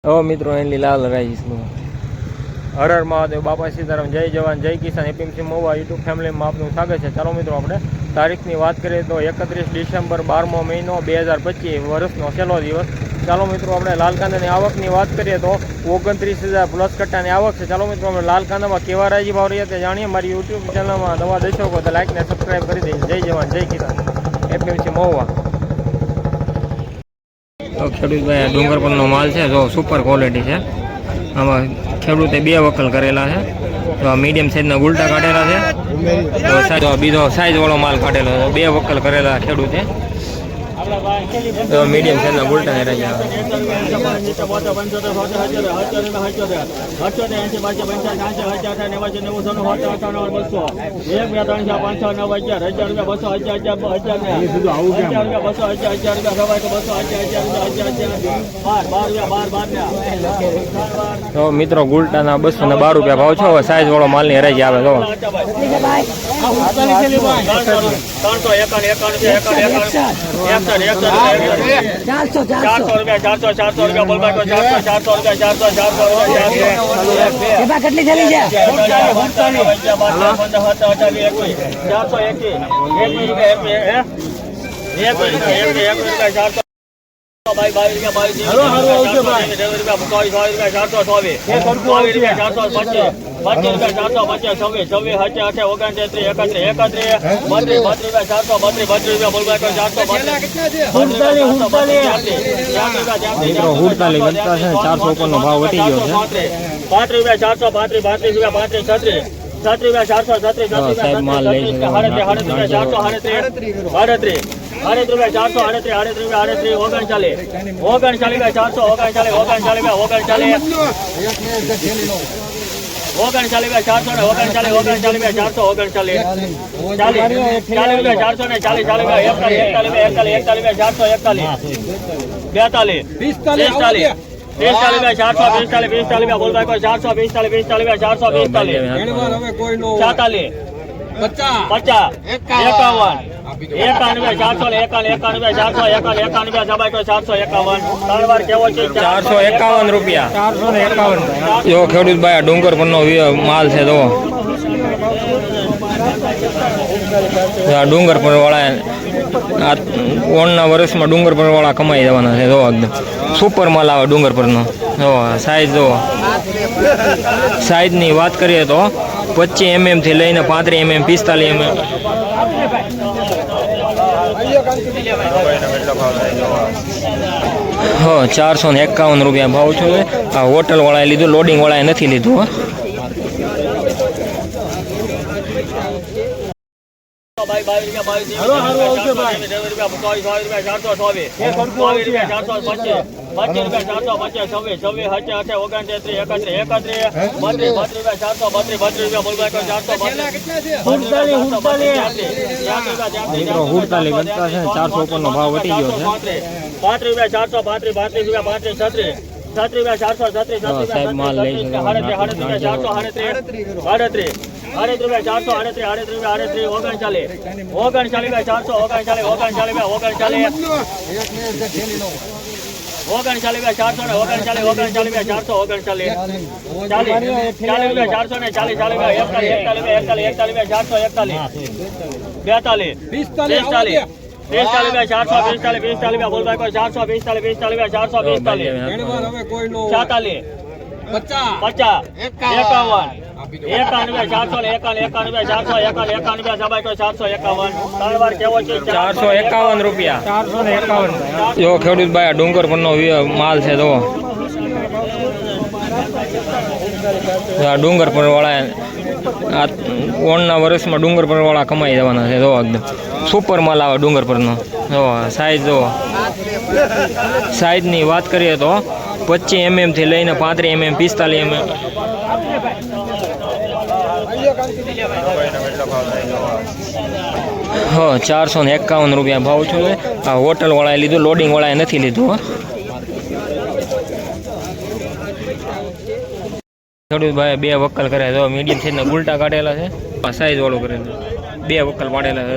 મિત્રો એની લાલ રાઈસ હર હર મહાદેવ, બાપા સીતારામ, જય જવાન જય કિસાન, એપીએમસી મહુવા યુટ્યુબ ફેમિલીમાં આપનું સ્વાગત છે. ચાલો મિત્રો, આપણે તારીખની વાત કરીએ તો 31 ડિસેમ્બર 12મો મહિનો 2025 વર્ષનો છેલ્લો દિવસ. ચાલો મિત્રો, આપણે લાલ કાંદાની આવકની વાત કરીએ તો 29,000 પ્લસ કટ્ટાની આવક છે. ચાલો મિત્રો, આપણે લાલ કાંદામાં કેવા રાજી ભાવ રહ્યા તે જાણીએ. મારી યુટ્યુબ ચેનલમાં નવા દર્શકો તો લાઈક ને સબસ્ક્રાઈબ કરી દઈએ. જય જવાન જય કિસાન, એપીએમસી મહુવા. તો ખેડૂતભાઈ ડુંગર પરનો માલ છે, જો સુપર ક્વોલિટી છે. આમાં ખેડૂતે 2 વકલ કરેલા છે. તો મીડિયમ સાઈઝના ગુલટા કાઢેલા છે. તો બીજો સાઈઝ વાળો માલ કાઢેલો છે. 2 વકલ કરેલા ખેડૂતે. તો મીડિયમ સાઈઝના ગુલટા ને રાજા તો મિત્રો ગુલટાના 212 રૂપિયા ભાવ છે. હવે સાઈઝ વાળો માલ ની હરાજી આવે તો 400 રૂપિયા 400 રૂપિયા બોલ બાટો 400 રૂપિયા 400 કેટલી થેલી છે 400 ભાઈ 22 રૂપિયા 400 ઉપરનો ભાવ વધી ગયો છે. 5 રૂપિયા 400 451 રૂપિયા. જો ખેડૂત ભાઈ ડુંગર પરનો માલ છે. તો ડુંગર પર વાળા ઓણના વર્ષમાં ડુંગર પર વાળા કમાઈ જવાના છે. જો એકદમ સુપર માલ આવે ડુંગર પરનો. સાઈઝ જો સાઈઝની વાત કરીએ તો 25 mm થી લઈને 35 mm 45 mm. હા, 451 રૂપિયા ભાવ છે. આ હોટલ વાળાએ લીધું, લોડિંગ વાળાએ નથી લીધું. હુડતાલી બનતા છે. 400 ઉપરનો ભાવ વધી ગયો છે. 5 રૂપિયા 435 રૂપિયા 36 રૂપિયા 400 માલ લઈ છે. 38 રૂપિયા 451 રૂપિયા. જો ખેડૂત ભાઈ ડુંગર પરનો માલ છે. તો ડુંગર પર વાળા ઓણના વર્ષમાં ડુંગર પર વાળા કમાઈ જવાના છે. તો એકદમ સુપર માલ આવે ડુંગર પરનો. સાઈઝ જો સાઈઝની વાત કરીએ તો 25 mm થી લઈને 35 mm 45 mm. હા, 451 રૂપિયા ભાવ છે. આ હોટલ વાળાએ લીધું, લોડિંગ વાળાએ નથી લીધું. ખેડૂત ભાઈ 2 વકલ કર્યા. મીડિયમ સાઈઝના ગુલટા કાઢેલા છે. સાઈઝ વાળું કરેલું 2 વકલ પાડેલા છે.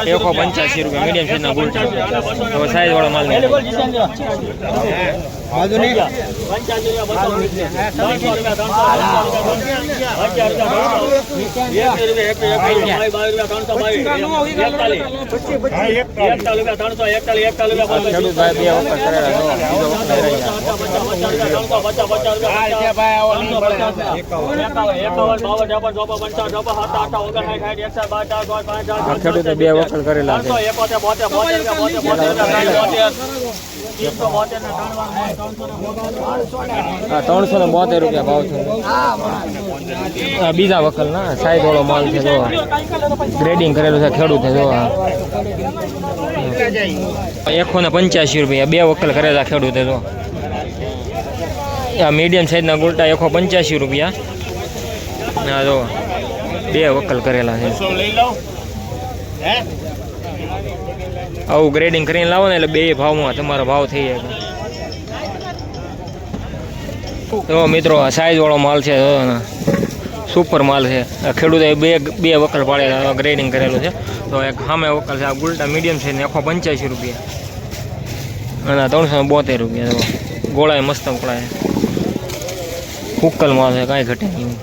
₹185 મીડિયમ સાઈઝના ગુલટા સાઈઝ વાળો માલ ખેડૂતે 2 વખત કરેલા છે. 372 રૂપિયા ભાવ છે. બીજા વકલ ના સાઈઝ વાળો માલ છે. જો ગ્રેડિંગ કરેલું છે ખેડૂતે. જો 185 રૂપિયા 2 વકલ કરેલા ખેડૂતે. જો આ મીડિયમ સાઈઝના ગુલટા 185 રૂપિયા. જો 2 વકલ કરેલા છે. આવું ગ્રેડિંગ કરીને લાવો ને એટલે 2 ભાવમાં તમારો ભાવ થઈ જાય. તો મિત્રો આ સાઈઝ વાળો માલ છે. સુપર માલ છે. ખેડૂતે બે વકલ પાડે ગ્રેડિંગ કરેલું છે. તો એક સામે વકલ છે. આ ગુલટા મીડિયમ છે ને 185 રૂપિયા અને 372 રૂપિયા. તો ગોળાએ મસ્ત ગોળાએ હુક્કલ માલ છે, કાંઈ ઘટે નહીં.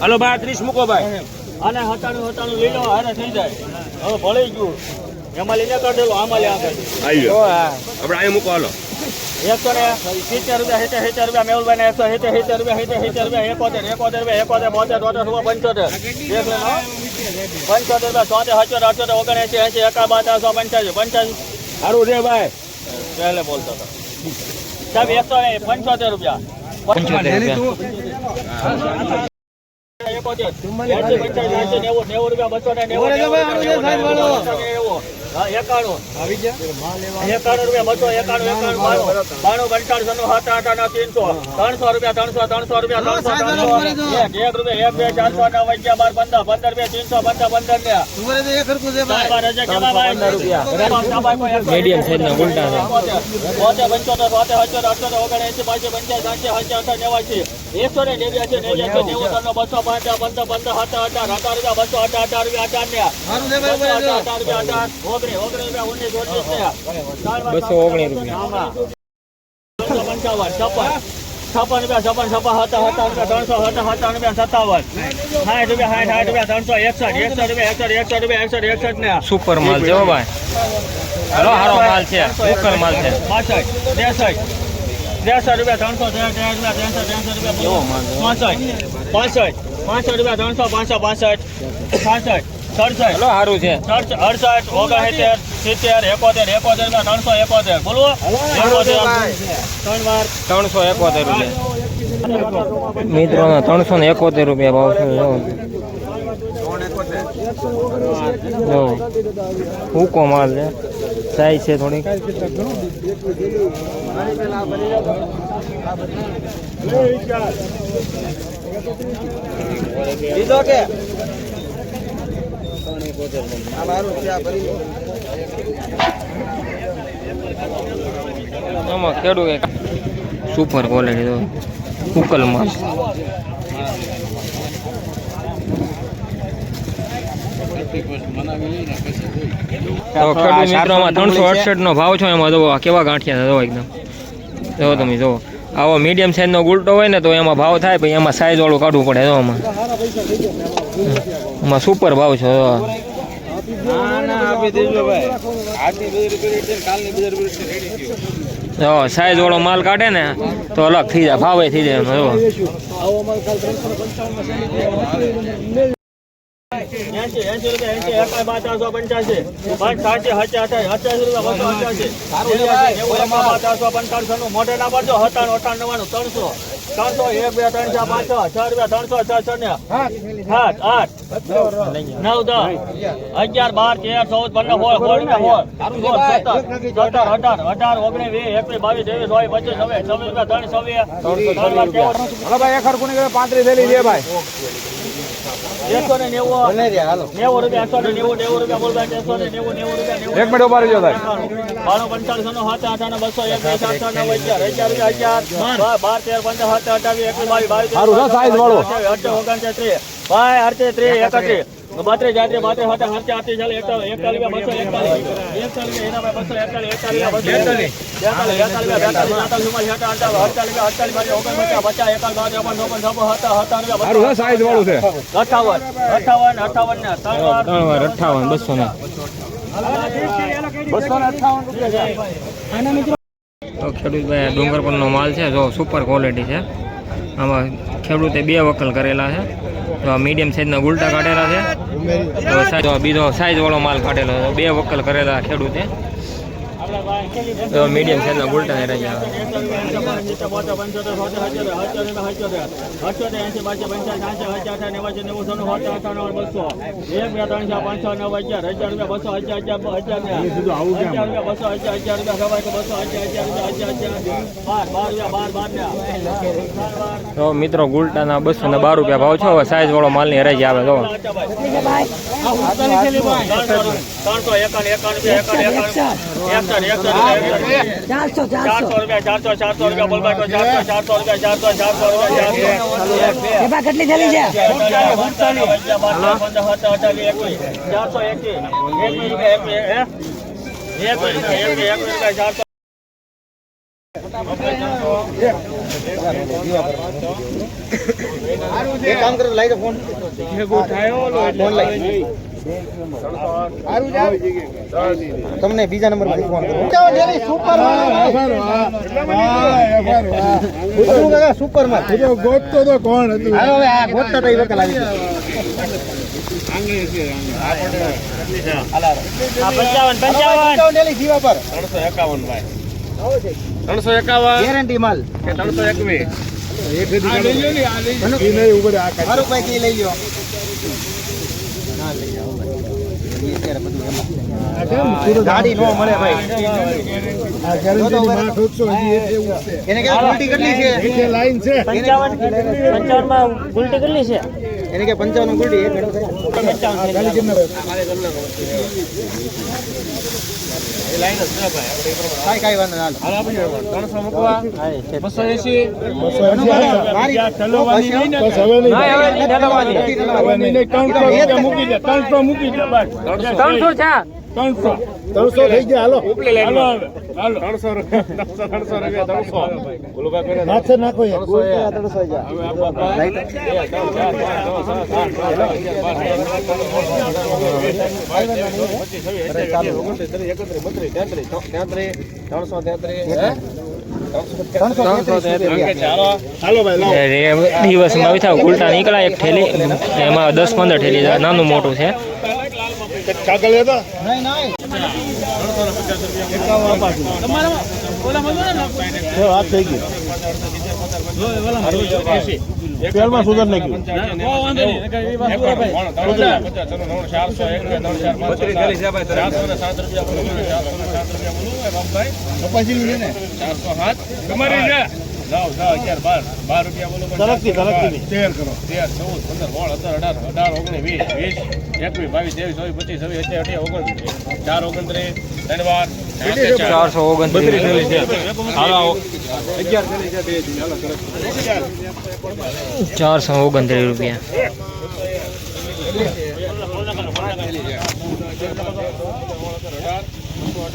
હલો ભાઈ 30 મૂકો ભાઈ. અને 97 લઈ લો, હારે થઈ જાય. હવે ભળી ગયું એમાં લઈને કરી દેલો. આમાં લે આપણે અહીંયા મૂકો. હાલો 170 રૂપિયા 70 રૂપિયા મેહુલભાઈ ને 170 રૂપિયા 71 રૂપિયા 72 75 સારું રે ભાઈ. પહેલે બોલતો હતો સાહેબ 175 રૂપિયા 75 રૂપિયા મીડિયમ સાઈઝના ગુલટા છે. 261 સુપર માલ છે ભાઈ. હાલો હારો માલ છે. સુપર માલ છે. 63 રૂપિયા 365 રૂપિયા 365 67 હાલો સારું છે. 68 69 70 71 371 બોલો 371 રૂપિયા મિત્રો. 371 રૂપિયા ભાવ છે. જો હુકો માલ છે. સાઈઝ છે થોડીક. આમાં ખેડૂત સુપર ક્વોલિટી તો ઉકલ માલ. તો ખેડૂત મિત્રોમાં 368 નો ભાવ છે. એમાં જો કેવા ગાંઠિયા જો એકદમ જો તમે જો આવો મીડિયમ સાઈઝનો ગુલટો હોય ને તો એમાં ભાવ થાય, પછી એમાં સાઈઝ વાળું કાઢવું પડે. જો એમાં સુપર ભાવ છે. સાઈઝ વાળો માલ કાઢે ને તો અલગ થઈ જાય, ભાવે થઈ જાય એમાં. જો 80 રૂપિયા 80 એકાય 485 5 60 88 88 રૂપિયા 285 મોઢે ના પાડજો 97 98 300 1 2 3 4 5 6 રૂપિયા 300 6 7 8 9 10 11 12 13 14 15 16 17 18 19 20 21 22 23 24 25 26 હાલો ભાઈ એક હરખું નીકળે 35 થેલી છે ભાઈ 190 રૂપિયા 190 રૂપિયા બોલ ભાઈ 190 રૂપિયા એક મિનિટ ઉભા રહેજો ભાઈ 92 55 સારું છે સાઈઝ વાળો ભાઈ 38 31 32 જાતે 32 38 ચાલે 41 સારું છે સાઈઝ વાળું છે 258 તો ખેડૂત ભાઈ ડુંગર પરનો માલ છે જો સુપર ક્વોલિટી છે. આમાં ખેડૂતે 2 વકલ કરેલા છે. તો મીડિયમ સાઈઝના ગુલટા કાઢેલા છે. તો બીજો સાઈઝ વાળો માલ કાઢેલો છે. 2 વકલ કરેલા ખેડૂતે. તો મીડિયમ સાઈઝના ગુલટા ને રહી આવે. તો મિત્રો ગુલટાના 212 રૂપિયા ભાવ છે. હવે સાઈઝ વાળો માલ ની હરાઈ આવે. તો 400 રૂપિયા બોલ ભાઈ 400 રૂપિયા કેટલી થેલી છે 400 કામ કરો લાઈ દો ફોન તમને બીજા નંબર પર ફોન કરું સુપર માં ગોતતો તો કોણ હતું ગોતતા તો વકલ આવી 351 ગેરંટી માલ 321 લઈ લ્યો ગાડી નો મળે ભાઈ એને કે ઉલટી કેટલી છે લાઈન છે 55 માં ઉલટી કેટલી છે એને કે 55 માં ઉલટી 1 લાઈન જ છે ભાઈ કાઈ વાંધો ના હાલ આપણે 300 મૂકવા 280 મારી ચલોવાની નહીં બસ હવે નહીં હવે 300 મૂકી દે 300 મૂકી દે બસ 300 છે 300 થઈ ગયા હાલો ઉપલી લાઈન હાલો 300 રૂપિયા બોલો ભાઈ નાખે નાખો 300 જા હવે દિવસમાં ઉલટા નીકળ્યા એક થેલી એમાં 10-15 થેલી નાનું મોટું છે. કાગળ લેતો નહીં તમારા ઓલા મજો ને વાત થઈ ગઈ તેલમાં સુધર નાખ્યું વાંધો નહીં એ વાત ભાઈ 407 રૂપિયા ભાઈ ને 407 તમારી છે 9 10 11 12 રૂપિયા બોલો શેર કરો 13 14 15 16 17 18 19 20 21 ₹429 રૂપિયા